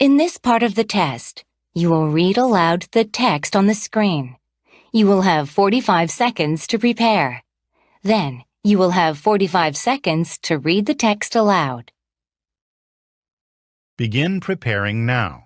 In this part of the test, you will read aloud the text on the screen. You will have 45 seconds to prepare. Then, you will have 45 seconds to read the text aloud. Begin preparing now.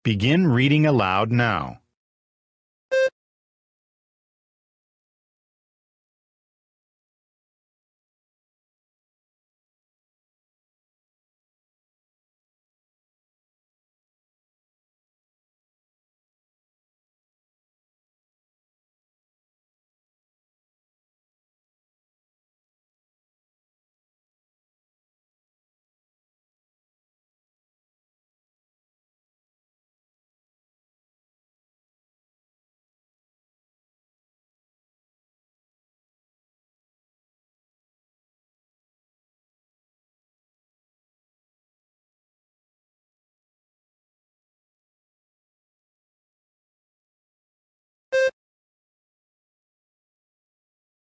Begin reading aloud now.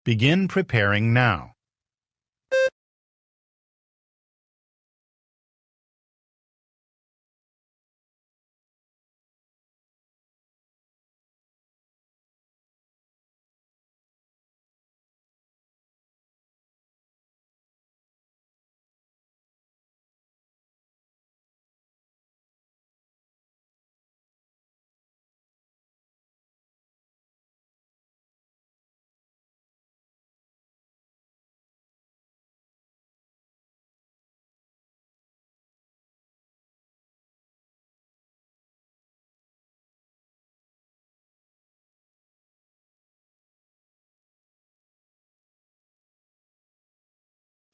Begin preparing now.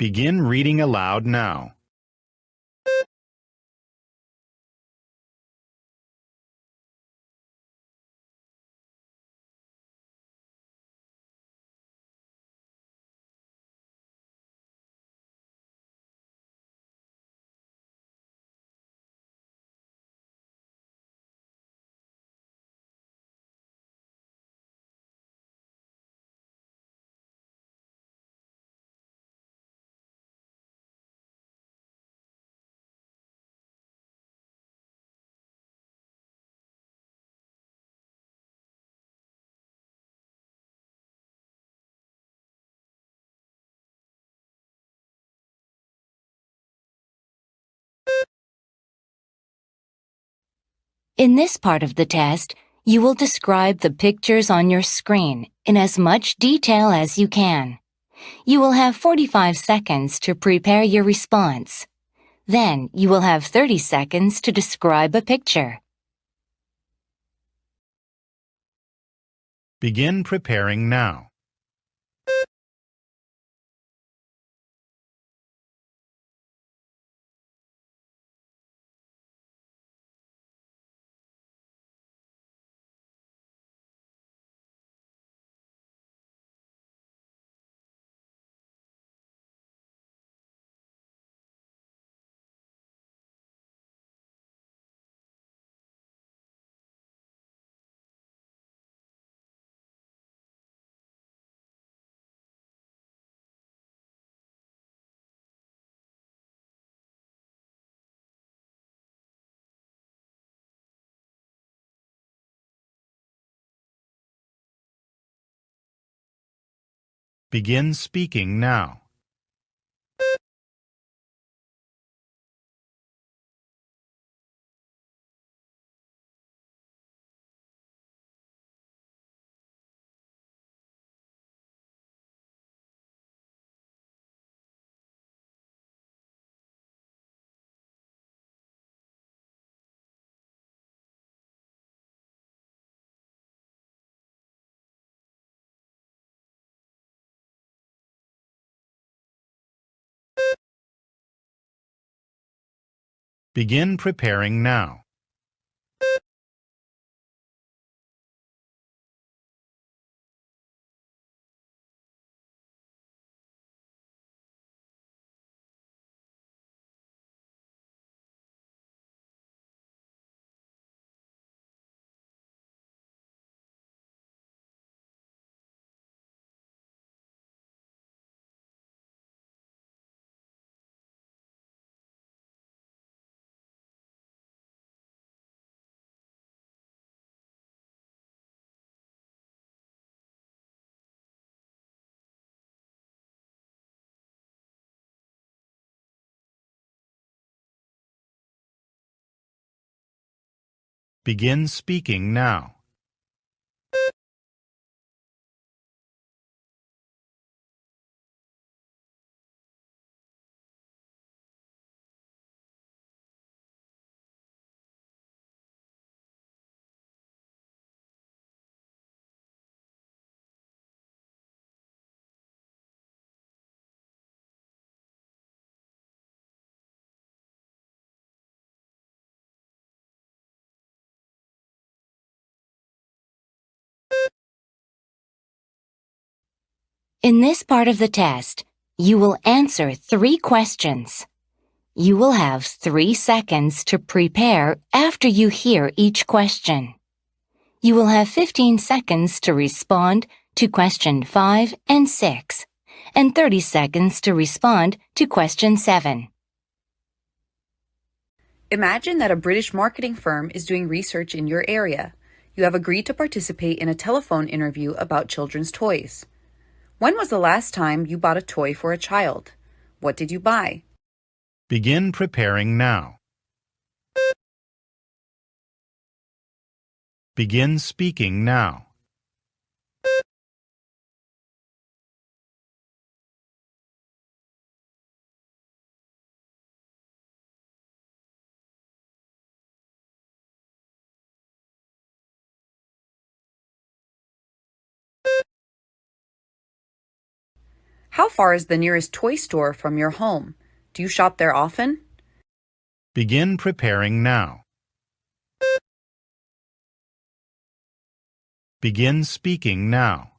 Begin reading aloud now. In this part of the test, you will describe the pictures on your screen in as much detail as you can. You will have 45 seconds to prepare your response. Then, you will have 30 seconds to describe a picture. Begin preparing now. Begin speaking now. Begin preparing now. Begin speaking now. In this part of the test, you will answer 3 questions. You will have 3 seconds to prepare after you hear each question. You will have 15 seconds to respond to question 5 and 6, and 30 seconds to respond to question 7. Imagine that a British marketing firm is doing research in your area. You have agreed to participate in a telephone interview about children's toys. When was the last time you bought a toy for a child? What did you buy? Begin preparing now. Begin speaking now. How far is the nearest toy store from your home? Do you shop there often? Begin preparing now. Begin speaking now.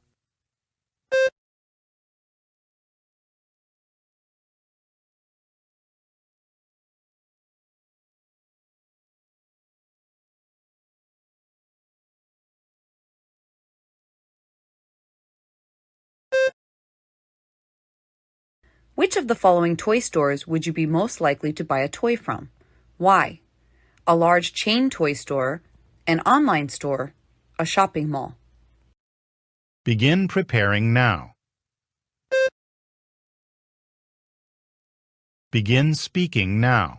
Which of the following toy stores would you be most likely to buy a toy from? Why? A large chain toy store, an online store, a shopping mall. Begin preparing now. Begin speaking now.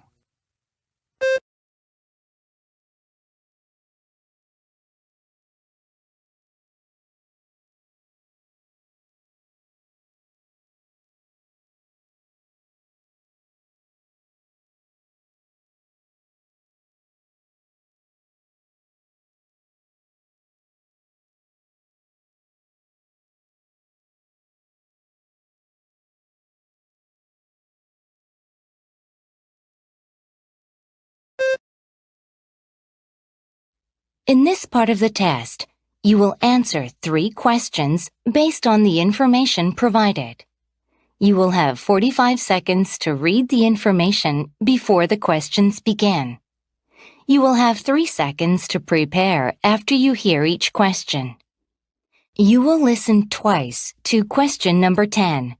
In this part of the test, you will answer 3 questions based on the information provided. You will have 45 seconds to read the information before the questions begin. You will have 3 seconds to prepare after you hear each question. You will listen twice to question number 10.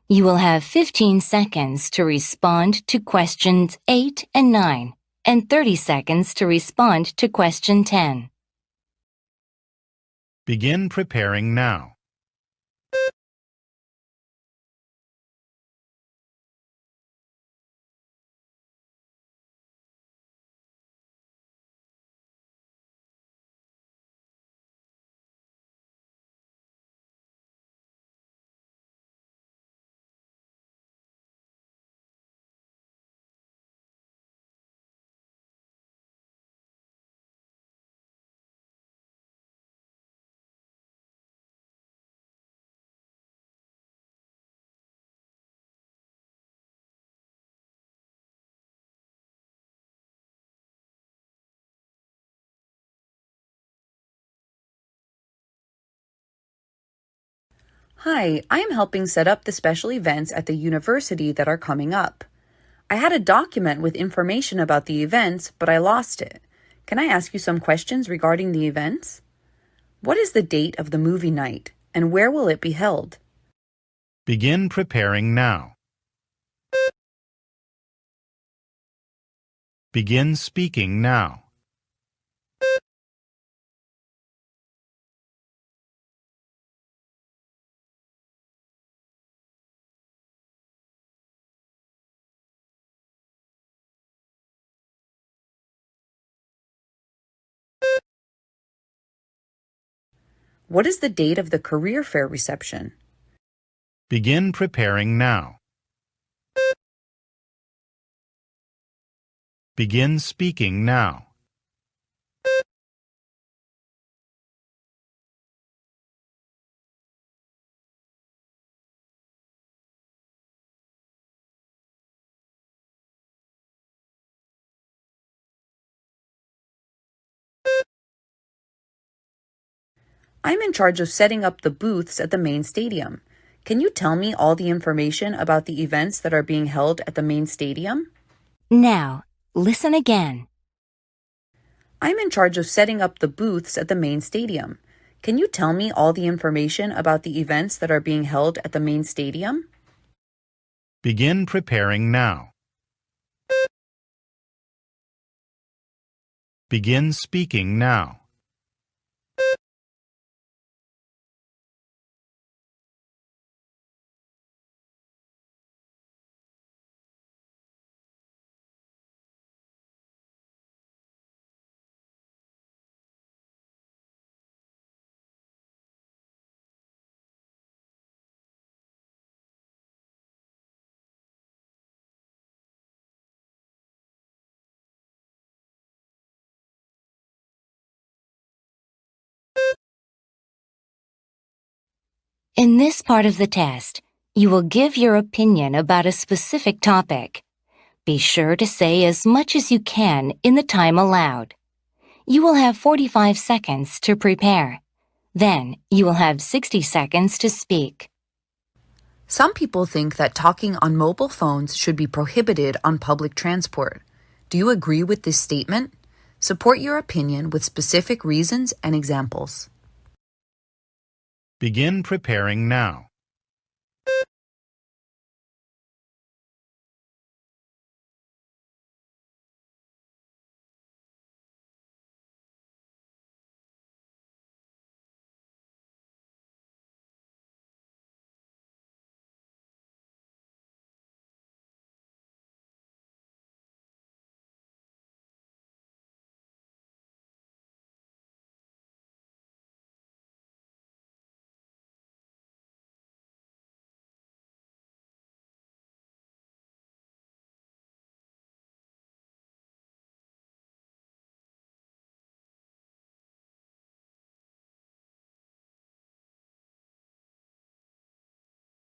You will have 15 seconds to respond to questions 8 and 9, and 30 seconds to respond to question 10. Begin preparing now. Hi, I am helping set up the special events at the university that are coming up. I had a document with information about the events, but I lost it. Can I ask you some questions regarding the events? What is the date of the movie night, and where will it be held? Begin preparing now. Begin speaking now. What is the date of the career fair reception? Begin preparing now. Begin speaking now. I'm in charge of setting up the booths at the main stadium. Can you tell me all the information about the events that are being held at the main stadium? Now, listen again. I'm in charge of setting up the booths at the main stadium. Can you tell me all the information about the events that are being held at the main stadium? Begin preparing now. Begin speaking now. In this part of the test, you will give your opinion about a specific topic. Be sure to say as much as you can in the time allowed. You will have 45 seconds to prepare. Then, you will have 60 seconds to speak. Some people think that talking on mobile phones should be prohibited on public transport. Do you agree with this statement? Support your opinion with specific reasons and examples. Begin preparing now.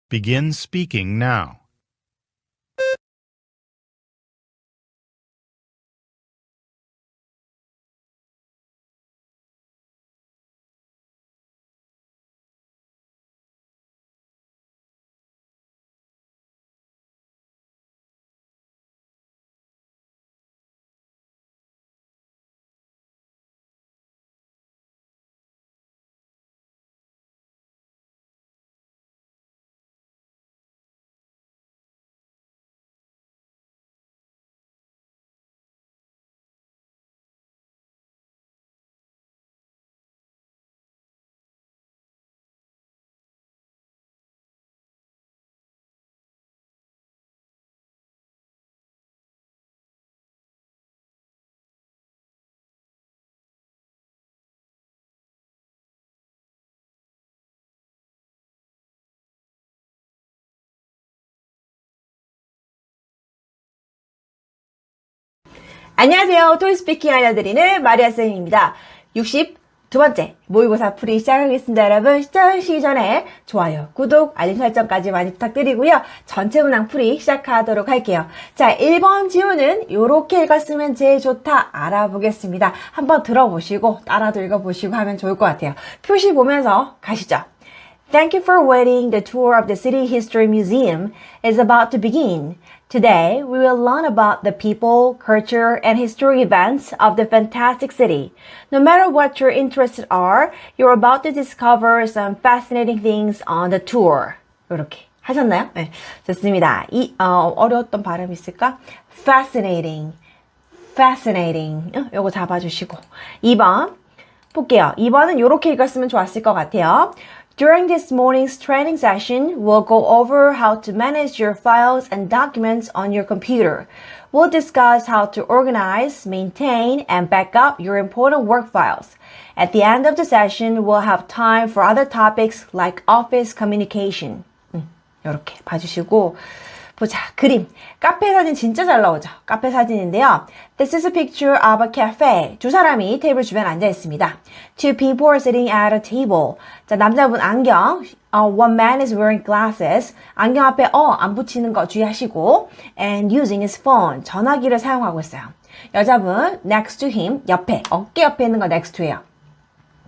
Begin speaking now. 안녕하세요. 토익스피킹 알려드리는 마리아쌤입니다. 62번째 모의고사 풀이 시작하겠습니다. 여러분 시작하시기 전에 좋아요, 구독, 알림 설정까지 많이 부탁드리고요. 전체 문항 풀이 시작하도록 할게요. 자, 1번 지우는 요렇게 읽었으면 제일 좋다 알아보겠습니다. 한번 들어보시고 따라도 읽어보시고 하면 좋을 것 같아요. 표시 보면서 가시죠. Thank you for waiting. The tour of the City History Museum is about to begin. Today, we will learn about the people, culture, and historic events of the fantastic city. No matter what your interests are, you're about to discover some fascinating things on the tour. 이렇게 하셨나요? 네, 좋습니다. 어려웠던 발음이 있을까? Fascinating. 요거 잡아주시고. 2번 볼게요. 2번은 이렇게 읽었으면 좋았을 것 같아요. During this morning's training session, we'll go over how to manage your files and documents on your computer. We'll discuss how to organize, maintain, and back up your important work files. At the end of the session, we'll have time for other topics like office communication. 이렇게 봐주시고 보자. 그림. 카페 사진 진짜 잘 나오죠. 카페 사진인데요. This is a picture of a cafe. 두 사람이 테이블 주변에 앉아 있습니다. Two people are sitting at a table. 자, 남자분 안경. One man is wearing glasses. 안경 앞에 안 붙이는 거 주의하시고. And using his phone. 전화기를 사용하고 있어요. 여자분 next to him. 옆에. 어깨 옆에 있는 거 next to예요.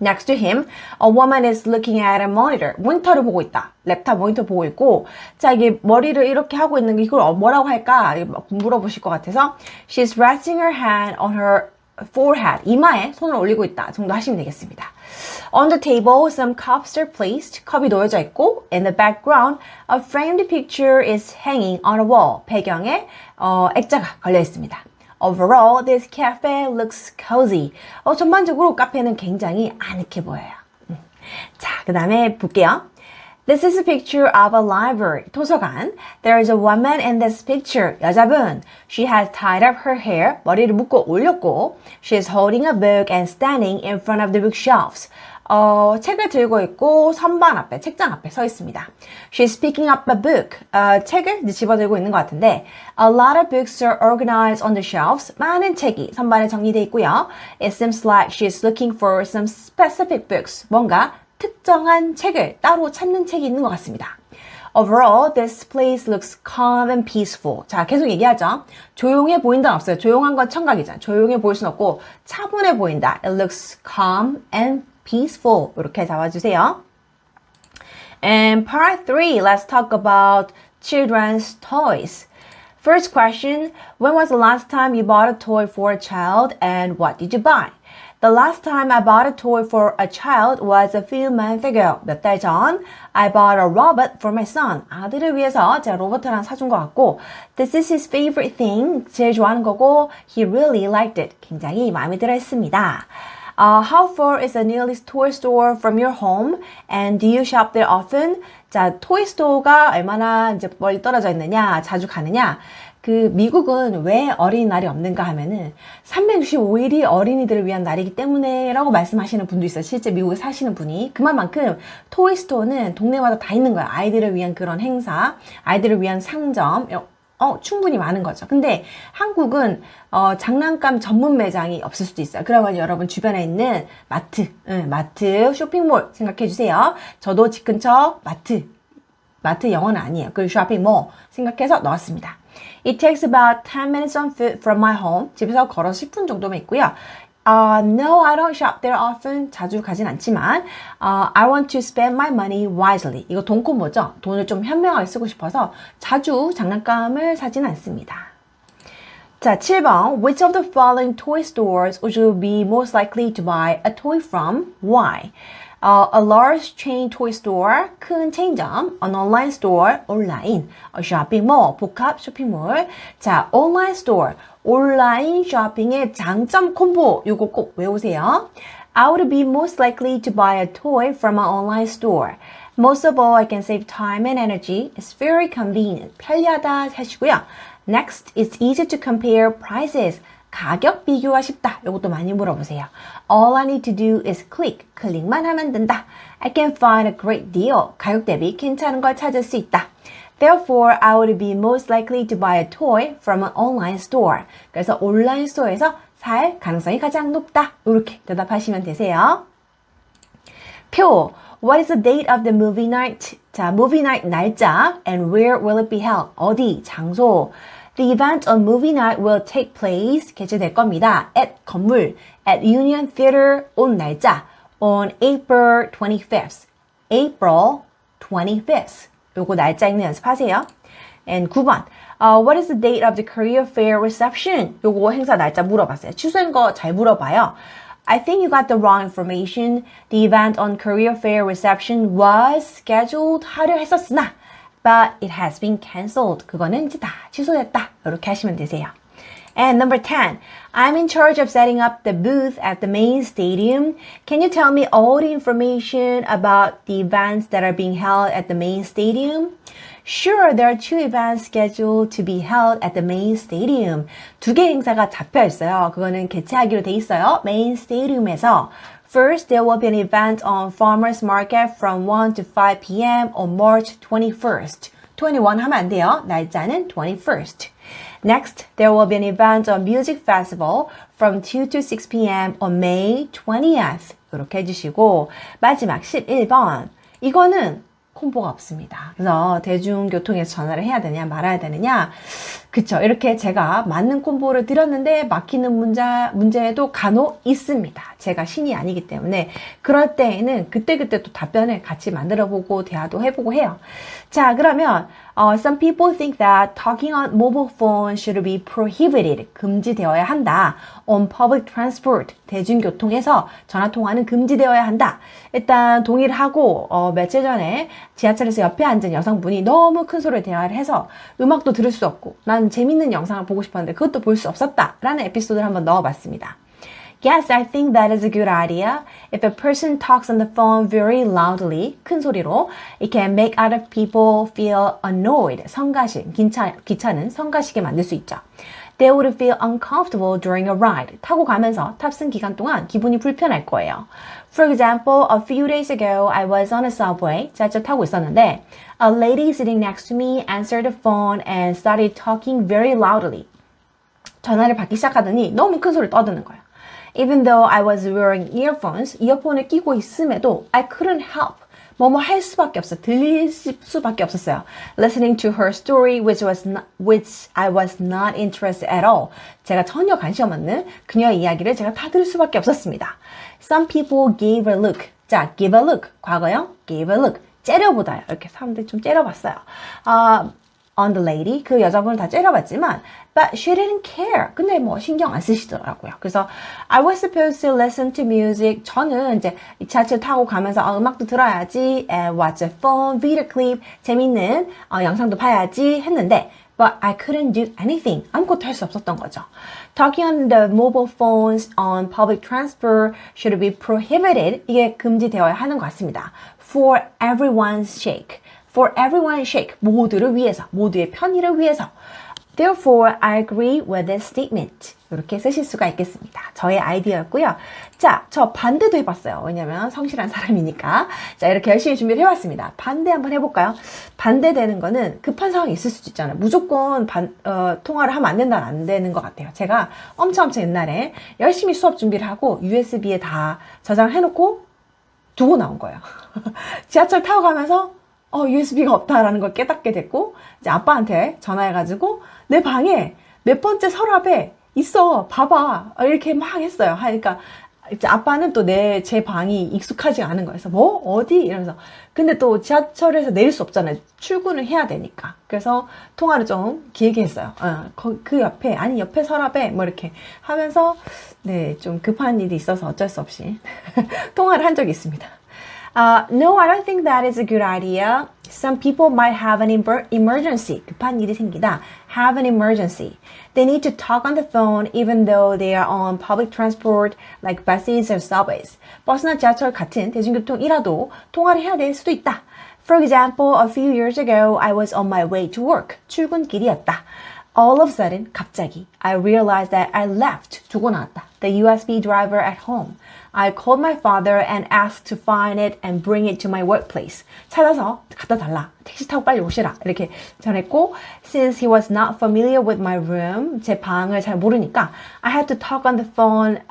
Next to him, a woman is looking at a monitor. 모니터를 보고 있다. 랩탑 모니터 보고 있고, 자, 이게 머리를 이렇게 하고 있는 게 이걸 뭐라고 할까? 물어보실 것 같아서, she's resting her hand on her forehead. 이마에 손을 올리고 있다. 정도 하시면 되겠습니다. On the table, some cups are placed. 컵이 놓여져 있고, in the background, a framed picture is hanging on a wall. 배경에 액자가 걸려 있습니다. Overall, this cafe looks cozy. 전반적으로 카페는 굉장히 아늑해 보여요. 자, 그 다음에 볼게요. This is a picture of a library. 도서관. There is a woman in this picture. 여자분. She has tied up her hair. 머리를 묶고 올렸고. She is holding a book and standing in front of the bookshelves. 책을 들고 있고 선반 앞에, 책장 앞에 서 있습니다. She's picking up a book. 책을 집어들고 있는 것 같은데 A lot of books are organized on the shelves. 많은 책이 선반에 정리되어 있고요. It seems like she's looking for some specific books. 뭔가 특정한 책을 따로 찾는 책이 있는 것 같습니다. Overall, this place looks calm and peaceful. 자, 계속 얘기하죠. 조용해 보인다는 없어요. 조용한 건 청각이잖아. 조용해 보일 순 없고 차분해 보인다. It looks calm and peaceful. 이렇게 잡아주세요. And part 3, let's talk about children's toys. First question, when was the last time you bought a toy for a child and what did you buy? The last time I bought a toy for a child was a few months ago. 몇 달 전, I bought a robot for my son. 아들을 위해서 제가 로봇 하나 사준 것 같고, this is his favorite thing. 제일 좋아하는 거고, he really liked it. 굉장히 마음에 들어 했습니다. How far is the nearest toy store from your home? And do you shop there often? 자, 토이 스토어가 얼마나 이제 멀리 떨어져 있느냐, 자주 가느냐. 미국은 왜 어린이날이 없는가 하면은 365일이 어린이들을 위한 날이기 때문에 라고 말씀하시는 분도 있어요. 실제 미국에 사시는 분이. 그만큼 토이 스토어는 동네마다 다 있는 거예요. 아이들을 위한 그런 행사, 아이들을 위한 상점, 충분히 많은 거죠. 근데 한국은 장난감 전문 매장이 없을 수도 있어요. 그러면 여러분 주변에 있는 마트, 쇼핑몰 생각해 주세요. 저도 집 근처 마트 영어는 아니에요. 그 쇼핑몰 생각해서 넣었습니다. It takes about 10 minutes on foot from my home. 집에서 걸어서 10분 정도면 있고요. No, I don't shop there often. 자주 가진 않지만 I want to spend my money wisely. 이거 돈 콤보죠? 돈을 좀 현명하게 쓰고 싶어서 자주 장난감을 사진 않습니다. 자, 7번. Which of the following toy stores would you be most likely to buy a toy from? Why? A large chain toy store, 큰 체인점, an online store, 온라인, a shopping mall, 복합 쇼핑몰. 자, online store, 온라인 쇼핑의 장점 콤보, 이거 꼭 외우세요. I would be most likely to buy a toy from an online store. Most of all, I can save time and energy. It's very convenient. 편리하다 하시고요. Next, it's easy to compare prices. 가격 비교가 쉽다. 이것도 많이 물어보세요. All I need to do is click. 클릭만 하면 된다. I can find a great deal. 가격 대비 괜찮은 걸 찾을 수 있다. Therefore, I would be most likely to buy a toy from an online store. 그래서 온라인 스토어에서 살 가능성이 가장 높다. 이렇게 대답하시면 되세요. 표. What is the date of the movie night? 자, movie night 날짜. And where will it be held? 어디, 장소. The event on movie night will take place. 개최될 겁니다. At 건물. At Union Theater. 온 날짜. On April 25th. April 25th. 요거 날짜 읽는 연습하세요. And 9번. What is the date of the career fair reception? 요거 행사 날짜 물어봤어요. 취소한 거 잘 물어봐요. I think you got the wrong information. The event on career fair reception was scheduled 하려 했었으나 but it has been cancelled. 그거는 이제 다 취소됐다. 이렇게 하시면 되세요. And number 10, I'm in charge of setting up the booth at the main stadium. Can you tell me all the information about the events that are being held at the main stadium? Sure, there are 2 events scheduled to be held at the main stadium. 2개 행사가 잡혀 있어요. 그거는 개최하기로 돼 있어요. main stadium에서. First, there will be an event on farmers market from 1 to 5 p.m. on March 21st. 21 하면 안 돼요. 날짜는 21st. Next, there will be an event on music festival from 2 to 6 p.m. on May 20th. 이렇게 해주시고 마지막 11번. 이거는 콤보가 없습니다. 그래서 대중교통에서 전화를 해야 되냐 말아야 되느냐 그쵸 이렇게 제가 맞는 콤보를 드렸는데 막히는 문제도 간혹 있습니다. 제가 신이 아니기 때문에 그럴 때에는 그때그때 또 답변을 같이 만들어보고 대화도 해보고 해요. 자 그러면 some people think that talking on mobile phone should be prohibited. 금지되어야 한다. On public transport. 대중교통에서 전화통화는 금지되어야 한다. 일단 동의를 하고 며칠 전에 지하철에서 옆에 앉은 여성분이 너무 큰 소리로 대화를 해서 음악도 들을 수 없고 난 재밌는 영상을 보고 싶었는데 그것도 볼 수 없었다. 라는 에피소드를 한번 넣어봤습니다. Yes, I think that is a good idea. If a person talks on the phone very loudly, 큰 소리로, it can make other people feel annoyed. 성가시, 귀찮은 성가시게 만들 수 있죠. They would feel uncomfortable during a ride. 타고 가면서 탑승 기간 동안 기분이 불편할 거예요. For example, a few days ago, I was on a subway. 지하철 타고 있었는데, a lady sitting next to me answered the phone and started talking very loudly. 전화를 받기 시작하더니 너무 큰 소리를 떠드는 거예요. Even though I was wearing earphones, 이어폰을 끼고 있음에도 I couldn't help. 뭐뭐 할 수밖에 없어. 들릴 수밖에 없었어요. Listening to her story, which I was not interested at all. 제가 전혀 관심 없는 그녀의 이야기를 제가 다 들을 수밖에 없었습니다. Some people gave a look. 자, give a look. 과거형, gave a look. 째려보다요. 이렇게 사람들이 좀 째려봤어요. On the lady. 그 여자분을 다 째려봤지만 but she didn't care. 근데 뭐 신경 안 쓰시더라고요. 그래서 I was supposed to listen to music. 저는 이제 지하철 타고 가면서 음악도 들어야지 and watch a phone video clip. 재밌는 영상도 봐야지 했는데 but I couldn't do anything. 아무것도 할 수 없었던 거죠. Talking on the mobile phones on public transport should be prohibited. 이게 금지되어야 하는 것 같습니다. For everyone's sake. For everyone's sake. 모두를 위해서. 모두의 편의를 위해서. Therefore, I agree with this statement. 이렇게 쓰실 수가 있겠습니다. 저의 아이디어였고요. 자, 저 반대도 해봤어요. 왜냐면 성실한 사람이니까. 자, 이렇게 열심히 준비를 해왔습니다. 반대 한번 해볼까요? 반대되는 거는 급한 상황이 있을 수도 있잖아요. 무조건 통화를 하면 안 된다는 안 되는 것 같아요. 제가 엄청 옛날에 열심히 수업 준비를 하고 USB에 다 저장을 해놓고 두고 나온 거예요. 지하철 타고 가면서 USB가 없다라는 걸 깨닫게 됐고 이제 아빠한테 전화해가지고 내 방에 몇 번째 서랍에 있어 봐봐 이렇게 막 했어요. 하니까 이제 아빠는 또 제 방이 익숙하지 않은 거예요. 그래서 뭐 어디 이러면서 근데 또 지하철에서 내릴 수 없잖아요. 출근을 해야 되니까. 그래서 통화를 좀 길게 했어요. 그 옆에 옆에 서랍에 뭐 이렇게 하면서 네, 좀 급한 일이 있어서 어쩔 수 없이 통화를 한 적이 있습니다. No, I don't think that is a good idea. Some people might have an emergency. 급한 일이 생기다. Have an emergency. They need to talk on the phone even though they are on public transport like buses or subways. 버스나 지하철 같은 대중교통이라도 통화를 해야 될 수도 있다. For example, a few years ago, I was on my way to work. 출근길이었다. All of a sudden, 갑자기, I realized that I left, 두고 나왔다. The USB driver at home. I called my father and asked to find it and bring it to my workplace. 찾아서 갖다 달라. 택시 타고 빨리 오시라. 이렇게 전했고, since he was not familiar with my room, 제 방을 잘 모르니까, I had to talk on the phone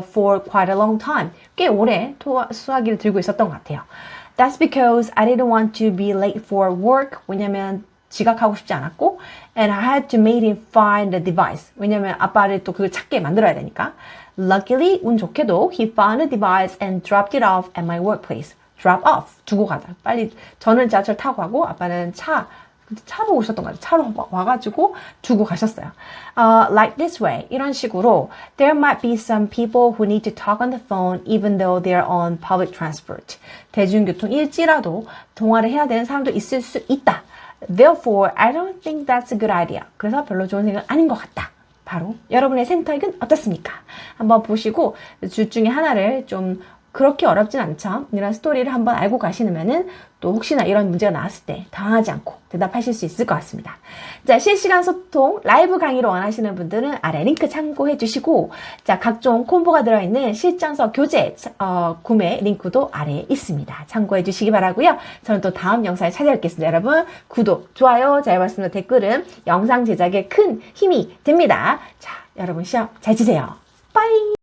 for quite a long time. 꽤 오래 수화기를 들고 있었던 것 같아요. That's because I didn't want to be late for work. 왜냐면 지각하고 싶지 않았고 and I had to make him find the device. 왜냐면 아빠를 또 그걸 찾게 만들어야 되니까. Luckily, 운 좋게도 he found the device and dropped it off at my workplace. drop off, 두고 가다. 빨리 저는 지하철 타고 가고 아빠는 차 보고 있었던 거 같아요. 차로 와가지고 두고 가셨어요. Like this way, 이런 식으로 there might be some people who need to talk on the phone even though they're on public transport. 대중교통일지라도 통화를 해야 되는 사람도 있을 수 있다. Therefore, I don't think that's a good idea. 그래서 별로 좋은 생각 아닌 것 같다. 바로 여러분의 선택은 어떻습니까? 한번 보시고 둘 중에 하나를 좀 그렇게 어렵진 않죠. 이런 스토리를 한번 알고 가시면은 또 혹시나 이런 문제가 나왔을 때 당황하지 않고 대답하실 수 있을 것 같습니다. 자, 실시간 소통 라이브 강의를 원하시는 분들은 아래 링크 참고해 주시고 자, 각종 콤보가 들어있는 실전서 교재 구매 링크도 아래에 있습니다. 참고해 주시기 바라고요. 저는 또 다음 영상에 찾아뵙겠습니다. 여러분 구독, 좋아요, 잘 봤습니다. 댓글은 영상 제작에 큰 힘이 됩니다. 자, 여러분 시험 잘 치세요. 빠이!